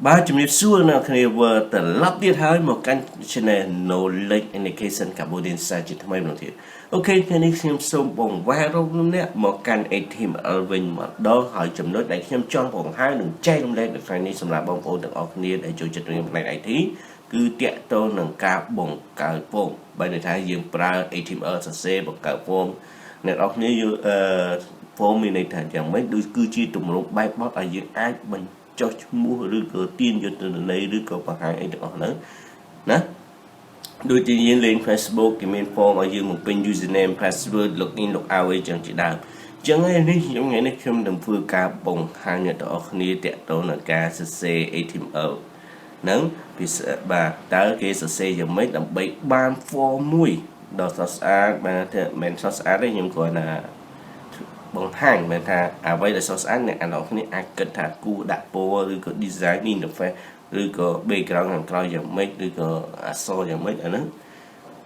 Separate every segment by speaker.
Speaker 1: Ba chấm điểm xuôi nào khi vừa từ lắp tiết hơi một căn channel knowledge indication Cambodia sai chỉ thay bằng thiệt. Ok, cái này xem xong bồng va rong nè một căn HTML vinh mà đó hỏi chấm nốt để xem cho bồng hai đường chay trong đây được phải này xem là bồng ôn được ở kia để cho chất lượng này thí cứ tiện tô nâng cao bồng cao phông bây giờ thấy dương pra HTML sẽ bồng cao phông nên ở như phông mình này thành chẳng mấy đôi cứ chi tụm rộng bay bót ở dương ai mình cho mua rư cờ tiên cho từ đây rư cờ bằng hai được nữa nè đôi tự nhiên lên Facebook cái main form ở dưới một bên username password login logout chẳng chỉ đạo chẳng ai đi giống ngày này không đừng vừa cả bồng hai người đó khi tiện đó là ca cc HTML nắng vì bà tới cái cc giờ mấy làm bảy ban form mùi đó sao mà mình sao đấy nhưng gọi là bằng hàng mà thà vậy là so sánh này anh nói cái này ai cần thà cu đặt po rồi có designing được phải rồi có background hàng coi giờ mấy rồi có so giờ mấy ở đó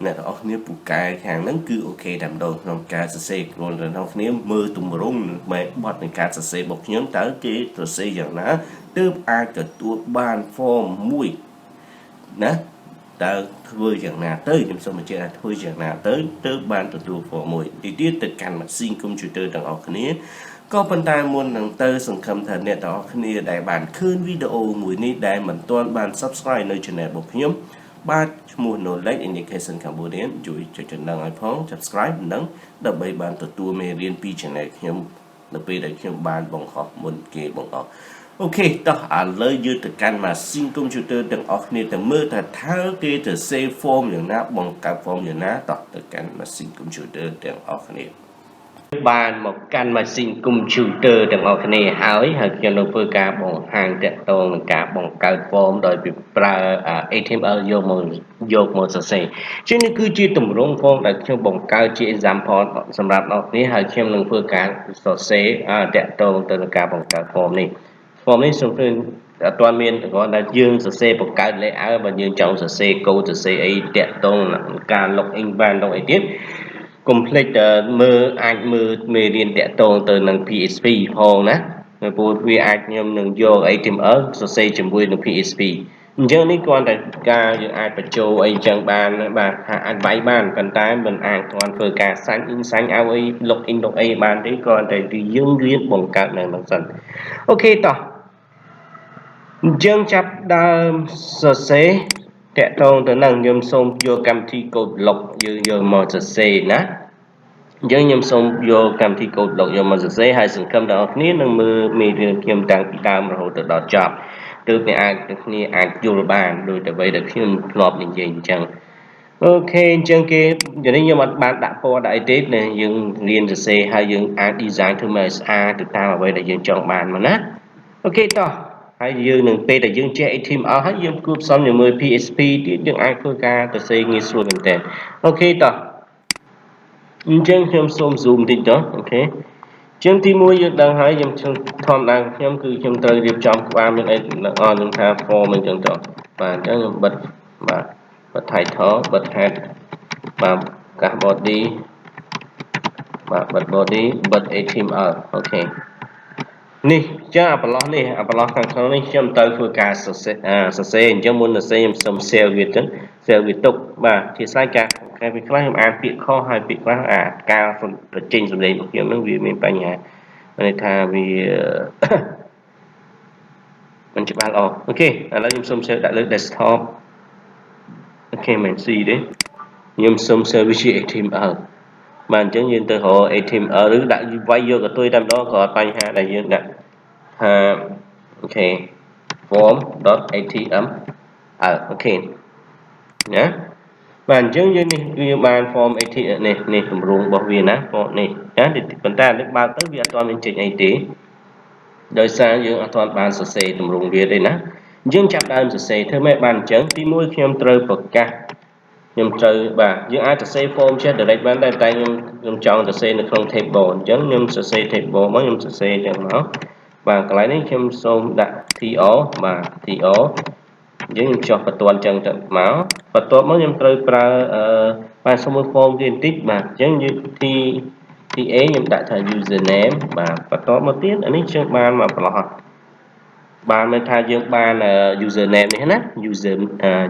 Speaker 1: này đó nếu phụ cài hàng nó cứ ok làm đồ trong cá sê rồi là nó nếu mưa tụm rung mà bắt những cá sê bọc nhóm tới cái sê giờ nó từ ai cả tua ban form mùi nè ta thôi chẳng nào tới nhưng sao mà chơi là thôi chẳng nào tới ban từ tua form mùi thì tiết từ cành mặt xin computer đằng ở cái này có phần tai muôn đằng tơ sừng khăm thần nè đó cái này đại bản khơi video mùi ní đại mình toàn ban subscribe nơi channel bọc nhóm ba mua knowledge indication Cambodiaជួយចុចចំណងឲ្យផង subscribe នឹងដើម្បីបានទទួលមេរៀនពី channel ខ្ញុំនៅពេលដែលខ្ញុំបានបង្ហោះមុនគេបង្ហោះអូខេតោះឥឡូវយើងទៅកាន់ machine computer ទាំងអស់គ្នាទៅមើលថាគេទៅ save form យ៉ាងណាបង្កើត form យ៉ាងណាតោះទៅកាន់ machine computer ទាំងអស់គ្នាបានមកកាន់ machine computer ទាំងអស់គ្នាហើយខ្ញុំនៅធ្វើការបង្ហាញតាក់ទងនឹងការបង្កើត form ដោយប្រើ HTML យកមកសរសេរជាងនេះគឺជាទម្រង់ form ដែលខ្ញុំបង្កើតជា example សម្រាប់អ្នកនេះហើយខ្ញុំនឹងធ្វើការសរសេរតាក់ទងទៅនឹងការបង្កើត form នេះសូមឃើញអត់ទាន់មានគាត់ថាយើងសរសេរបង្កើត layout បើយើងចង់សរសេរ code សរសេរអីតាក់ទងនឹងការ login បានដល់អីទៀតcomplete មើលអាចមើលមេរៀនតាក់ទងទៅនឹង PHP ផងណាព្រោះវាអាចខ្ញុំនឹងយក HTML សរសេរជាមួយនឹង PHP អញ្ចឹងនេះគ្រាន់តែការយើងអាចបញ្ចូលអីចឹងបានបាទអាចវាយបានប៉ុន្តែមិនអាចគ្រាន់ធ្វើការ sign in sign out អី login អីបានទេគ្រាន់តែយើងរៀនបង្កើតនៅហ្នឹងសិនអូខេតោះអញ្ចឹងចាប់ដើមសរសេរតាក់ទងទៅនឹងខ្ញុំសូមយកកម្មវិធី code block យើងយកមកសរសេរណាអញ្ចឹងខ្ញុំសូមយកកម្មវិធី code block យកមកសរសេរហើយសង្ឃឹមដល់អ្នកគ្នានឹងមើលមេរៀនខ្ញុំតាំងពីដើមរហូតដល់ចប់ទើបអ្នកគ្នាអាចយល់បានដោយតែអ្វីដែលខ្ញុំធ្លាប់និយាយអញ្ចឹងអូខេអញ្ចឹងគេខ្ញុំអត់បានដាក់ពណ៌ដាក់អីទេយើងរៀនសរសេរហើយយើងអាច design ធ្វើមកស្អាតទៅតាមអ្វីដែលយើងចង់បានមកណាអូខេតោះហើយយើងនឹងពេលដែលយើងចេះ HTML ហើយយើងគួបផ្សំជាមួយ PHP ទៀតយើងអាចធ្វើការសរសេរងាយស្រួលមែនទែនអូខេតោះអញ្ចឹងខ្ញុំសូម zoom តិចទៅអូខេអញ្ចឹងទី1យើងដឹងហើយខ្ញុំធម្មតាខ្ញុំគឺខ្ញុំត្រូវរៀបចំក្បាលមានអីអត់នឹងថា form អញ្ចឹងទៅបាទអញ្ចឹងខ្ញុំបិទបាទបិទ title បិទ head បាទកាស body បាទបិទ body បិទ HTML អូខេនេះចាអាប្រឡោះខាងក្នុងនេះខ្ញុំទៅធ្វើការសរសេរអញ្ចឹងមុនសរសេរខ្ញុំសុំ save វាចឹង save វាទុកបាទជាស្រ័យការពេលខ្លះខ្ញុំអានពាក្យខុសហើយពាក្យខ្លះការបញ្ចេញសម្លេងរបស់ខ្ញុំនឹងវាមានបញ្ហាន័យថាវាមិនច្បាស់ល្អអូខេឥឡូវខ្ញុំសុំ save ដាក់លើ desktop អូខេមិនស៊ីទេខ្ញុំសុំ save វាជា HTML បាទអញ្ចឹងយើងទៅរក HTML ឬដាក់វាយយកកតុយតែម្ដងក៏បញ្ហាដែលយើងដាក់ថាអូខេ form.html អូខេណាបាទអញ្ចឹងយើងនេះគឺបាន form HTML នេះទម្រង់របស់វាណា form នេះណាប៉ុន្តែនេះបើកទៅវាអត់ទាន់មានចេញអីទេដោយសារយើងអត់ទាន់បានសរសេរទម្រង់វាទេណាអញ្ចឹងចាប់ដើមសរសេរធ្វើម៉េចបានអញ្ចឹងទី1ខ្ញុំត្រូវប្រកាសខ្ញុំត្រូវបាទយើងអាចសរសេរ form ចេះ direct បានតែខ្ញុំចង់សរសេរនៅក្នុង table អញ្ចឹងខ្ញុំសរសេរ table មកខ្ញុំសរសេរអញ្ចឹងមកបាទកន្លែងនេះខ្ញុំសូមដាក់ tr បាទ tr អញ្ចឹងខ្ញុំចុះបន្ទាត់អញ្ចឹងទៅមកបន្ទាប់មកខ្ញុំត្រូវប្រើបាទសុំមើល form វាបន្តិចបាទអញ្ចឹងយើង ta ខ្ញុំដាក់ថា username បាទបន្ទាប់មកទៀតអានេះខ្ញុំបានមកប្រឡោះ bạn nên thay dương ban username này hết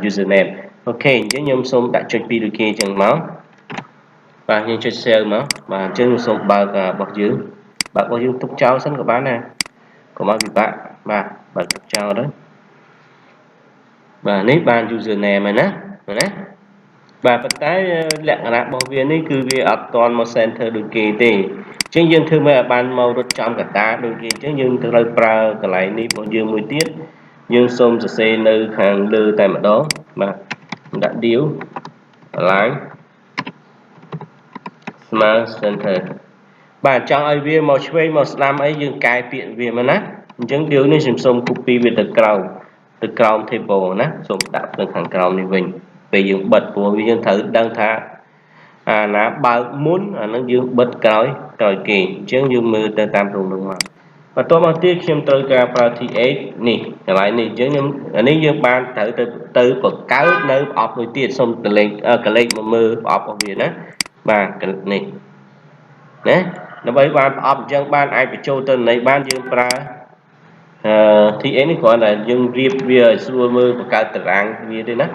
Speaker 1: username ok chứ nhôm xôm đã chơi pi được kia chẳng máu và như chơi sale máu và chân xôm bạc bạc dương tục trao sân của bạn nè của bạn bị bạn và bạc tục trao đó và nếu bạn username này nè và phần tái lẹ là bảo viên ấy cứ vì ở toàn một center được kỳ thì chứ dương thư mà ban màu đốt trong cả ta được kỳ chứ dương từ lời pra cả lại đi bảo dương mùi tiết dương xôm sẽ xe nơi hàng lư tại mặt đó mà đã điếu lái smart center bạn trong ai viên màu chơi màu làm ấy dương cài tiện viên mà nát chứng điếu nên xem xôm copy về từ crown table nè xôm đặt từ hàng crown này mình về dương bật của dương thử đăng thả nó bao muốn nó dương bật cõi kỳ chứ dương mưa tới tam trùng đúng không và tôi mà tiếc xem tôi cả party ấy nè lại nè chứ nhưng nếu dương ban thử từ bật cáo nơi ọp người tiệt xong từ lên cái lên mà mưa ọp ở việt á và cái này nè nó bây ban ọp dân ban ai bị trôi tên này ban dương pra thì ấy gọi là dương riêng về xua mưa và cả từ rạng như thế đó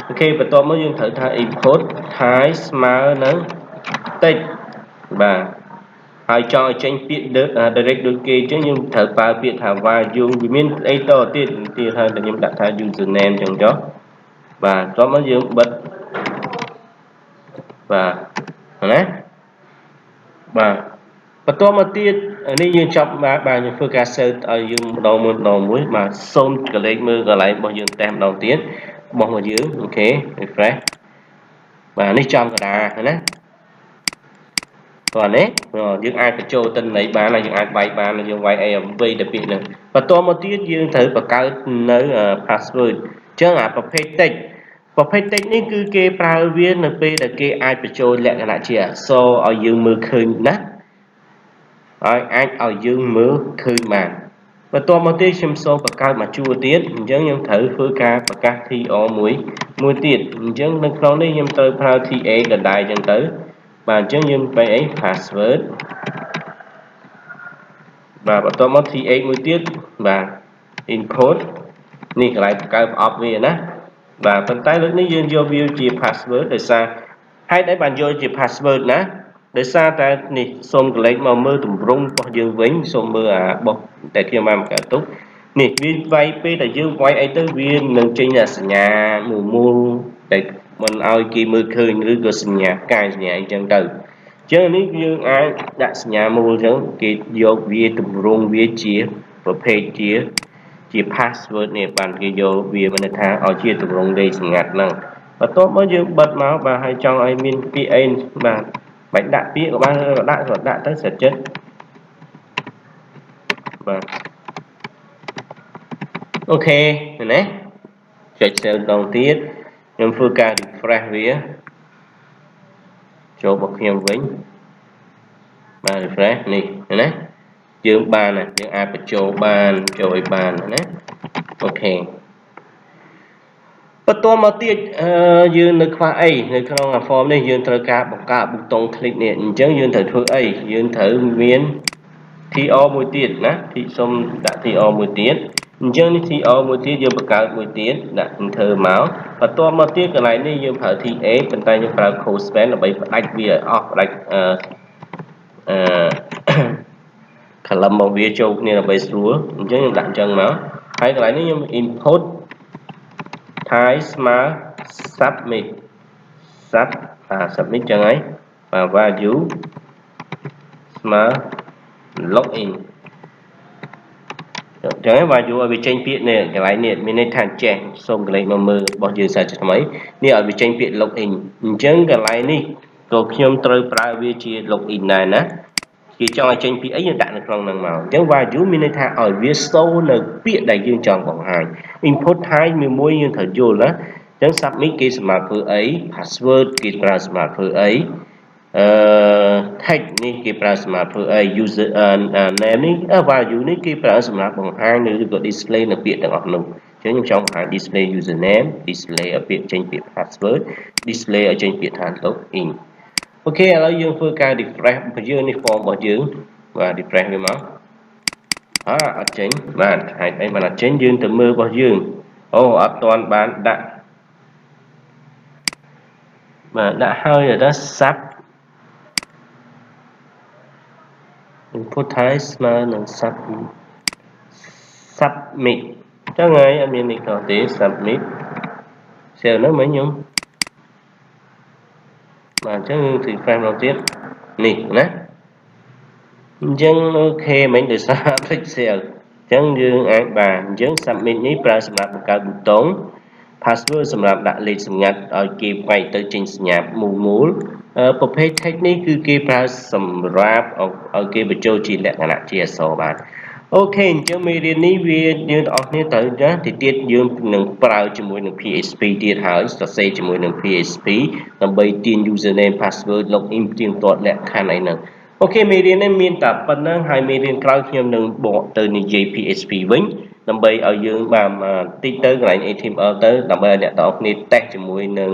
Speaker 1: ok và tôi mới dương thử thay import thái smart nó tích và hai cho tranh tiện direct đôi kia chứ nhưng thử ba việc thả và dùng vì miền ấy to tiền thì thay là nhưng đặt thay username trong đó và tôi mới dương bật và đấy và tôi mà tiết này dương chọn bà những phương cá sơ ở dương đầu mũi mà xôm cái lấy mưa gọi lại bao dương tem đầu tiên bỏ vào dưới ok refresh và ní trong cả đà nè còn đấy rồi dương ai phải cho tên này bà là dương ai bay bà là dương quay amv đặc biệt này và tôi một tiết dương thử và cao nơi password chứ làประเภท text នេះគឺគេប្រើវានៅពេលដែលគេអាចបញ្ចូលលក្ខណៈជាអក្សរឲ្យយើងមើលឃើញណាឲ្យអាចឲ្យយើងមើលឃើញបានបន្ទាប់មកទៀតខ្ញុំសូមបង្កើតមកជួរទៀតអញ្ចឹងខ្ញុំត្រូវធ្វើការប្រកាស TR មួយទៀតអញ្ចឹងនៅក្នុងនេះខ្ញុំត្រូវប្រើ TA ដដែលអញ្ចឹងទៅបាទអញ្ចឹងយើងបែរអី password បាទបន្ទាប់មក TA មួយទៀតបាទ input នេះកន្លែងបង្កើតប្រអប់វាណាបាទប៉ុន្តែលើកនេះយើងយកវាជា password ដោយសារហេតុអីបានយកជា password ណាដោយសារតែនេះសូមកលេចមកមើលទម្រង់របស់យើងវិញសូមមើលអាបោះតែខ្ញុំបានបង្កើតទុកនេះវាវាយពេលដែលយើងវាយអីទៅវានឹងចេញសញ្ញាមូលតែមិនឲ្យគេមើលឃើញឬក៏សញ្ញាកាយសញ្ញាអីចឹងទៅអញ្ចឹងនេះយើងអាចដាក់សញ្ញាមូលអញ្ចឹងគេយកវាទម្រង់វាជាប្រភេទជា password នេះបានគេយកវាមិនថាឲ្យជាទម្រង់លេខសម្ងាត់ហ្នឹងបន្ទាប់មកយើងបិទមកបាទហើយចង់ឲ្យមានពាក្យអីបាទបាច់ដាក់ពាក្យក៏បានដាក់ទៅសិតចិត្តបាទអូខេណាចុច save ដងទៀតខ្ញុំធ្វើការ refresh វាចូលរបស់ខ្ញុំវិញបាទ refresh នេះណាយើងបានយើងអាចបញ្ចូលបានចូលឲ្យបានណាអូខេបន្ទាប់មកទៀតយើងនៅខ្វះអីនៅក្នុង form នេះយើងត្រូវការបង្កើតប៊ូតុង click នេះអញ្ចឹងយើងត្រូវធ្វើអីយើងត្រូវមាន TR មួយទៀតណាសូមដាក់ TR មួយទៀតអញ្ចឹងនេះ TR មួយទៀតយើងបង្កើតមួយទៀតដាក់ enter មកបន្ទាប់មកទៀតកន្លែងនេះយើងប្រើ TA ប៉ុន្តែយើងប្រើ code span ដើម្បីផ្ដាច់វាឲ្យអស់ផ្ដាច់column របស់វាចូលគ្នាដើម្បីស្រួលអញ្ចឹងខ្ញុំដាក់អញ្ចឹងមកហើយកន្លែងនេះខ្ញុំ input Thai smart submit submit ចឹងហើយបាទ value smart login ចឹងហើយ value ឲ្យវាចេញពាក្យនេះកន្លែងនេះមានន័យថាចេះសូមកន្លែងមកមើលរបស់យើងសាច់ថ្មីនេះឲ្យវាចេញពាក្យ login អញ្ចឹងកន្លែងនេះក៏ខ្ញុំត្រូវប្រើវាជា login ដែរណាគេចង់ឲ្យចេញពីអីយើងដាក់នៅក្នុងហ្នឹងមកអញ្ចឹង value មានន័យថាឲ្យវាសូនៅពាក្យដែលយើងចង់បង្ហាញ input ហើយមួយយើងត្រូវយល់ណាអញ្ចឹង submit គេសម្រាប់ធ្វើអី password គេប្រើសម្រាប់ធ្វើអីtext នេះគេប្រើសម្រាប់ធ្វើអី user name នេះ value នេះគេប្រើសម្រាប់បង្ហាញឬក៏ display នៅពាក្យទាំងអស់នោះអញ្ចឹងខ្ញុំចង់បង្ហាញ display username display ឲ្យពាក្យចេញពាក្យ password display ឲ្យចេញពាក្យថា loginអូខេឥឡូវយើងធ្វើការ refresh របស់យើងនេះ form របស់យើងបាទ refresh វាមក អត់ចេញបាទហេតុអីបានអត់ចេញយើងទៅមើលរបស់យើងអូអត់ទាន់បានដាក់បាទដាក់ហើយដល់ sub input ហើយស្មើនឹង submit ចឹងហើយអត់មាននេះខុសទេ submit share នោះមិញខ្ញុំបាទអញ្ចឹងយើងទី5ម្ដងទៀតនេះណាអញ្ចឹងអូខេមិញដោយសារ pixel អញ្ចឹងយើងអាចបាទអញ្ចឹង submit នេះប្រើសម្រាប់បង្កើតប៊ូតុង password សម្រាប់ដាក់លេខសម្ងាត់ឲ្យគេបែកទៅចេញសញ្ញាមូលប្រភេទ text នេះគឺគេប្រើសម្រាប់ឲ្យគេបញ្ចូលជាលក្ខណៈជាអក្សរបាទអូខេអញ្ចឹងមេរៀននេះវាយើងទាំងអស់គ្នាត្រូវណាទីទៀតយើងនឹងប្រើជាមួយនឹង PHP ទៀតហើយសរសេរជាមួយនឹង PHP ដើម្បីទាញ username password login ផ្ទៀងផ្ទាត់លក្ខខណ្ឌអីហ្នឹងអូខេមេរៀននេះមានតែប៉ុណ្្នឹងហើយមេរៀនក្រោយខ្ញុំនឹងបកទៅនិយាយ PHP វិញដើម្បីឲ្យយើងបានតិចទៅកន្លែង HTML ទៅដើម្បីឲ្យអ្នកទាំងអស់គ្នាតេស្តជាមួយនឹង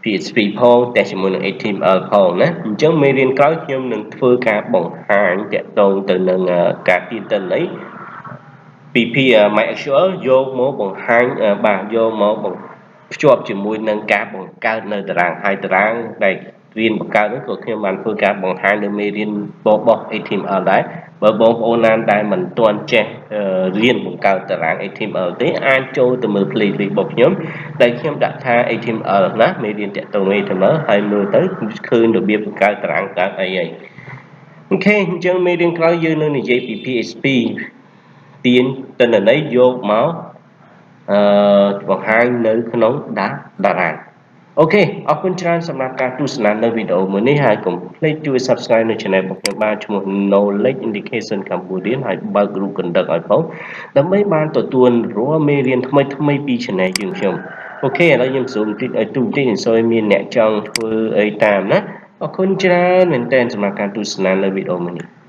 Speaker 1: PHP ផងតេស្តជាមួយនឹង HTML ផងណាអញ្ចឹងមេរៀនក្រោយខ្ញុំនឹងធ្វើការបង្ហាញតាក់ទងទៅនឹងការទាញទិន្នន័យពី MySQL យកមកបង្ហាញបាទយកមកភ្ជាប់ជាមួយនឹងការបង្កើតនៅតារាងហើយតារាងដែលរៀនបង្កើតនោះក៏ខ្ញុំបានធ្វើការបង្ហាញនៅមេរៀនរបស់ HTML ដែរបើបងប្អូនណាដែលមិនទាន់ចេះរៀនបង្កើតតារាង HTML ទេអាចចូលទៅមើល playlist របស់ខ្ញុំដែលខ្ញុំដាក់ថា HTML ណាមេរៀនតាក់ទង HTML ហើយមើលទៅឃើញរបៀបបង្កើតតារាងកើតអីហើយអូខេអញ្ចឹងមេរៀនក្រោយយើងនឹងនិយាយពី PHP ទាញទិន្នន័យយកមកបង្ហាញនៅក្នុងតារាងអូខេអរគុណច្រើនសម្រាប់ការទស្សនានៅវីដេអូមួយនេះហើយកុំភ្លេចជួយ Subscribe នៅ Channel របស់ខ្ញុំបានឈ្មោះ Knowledge Indication Cambodia ហើយបើករូបកណ្ដឹងឲ្យផងដើម្បីបានទទួលរាល់មេរៀនថ្មីៗពី Channel យើងខ្ញុំអូខេឥឡូវខ្ញុំសូមតិចឲ្យទូតិចអញ្ជើញមានអ្នកចង់ធ្វើអីតាមណាអរគុណច្រើនមែនទែនសម្រាប់ការទស្សនានៅវីដេអូមួយនេះ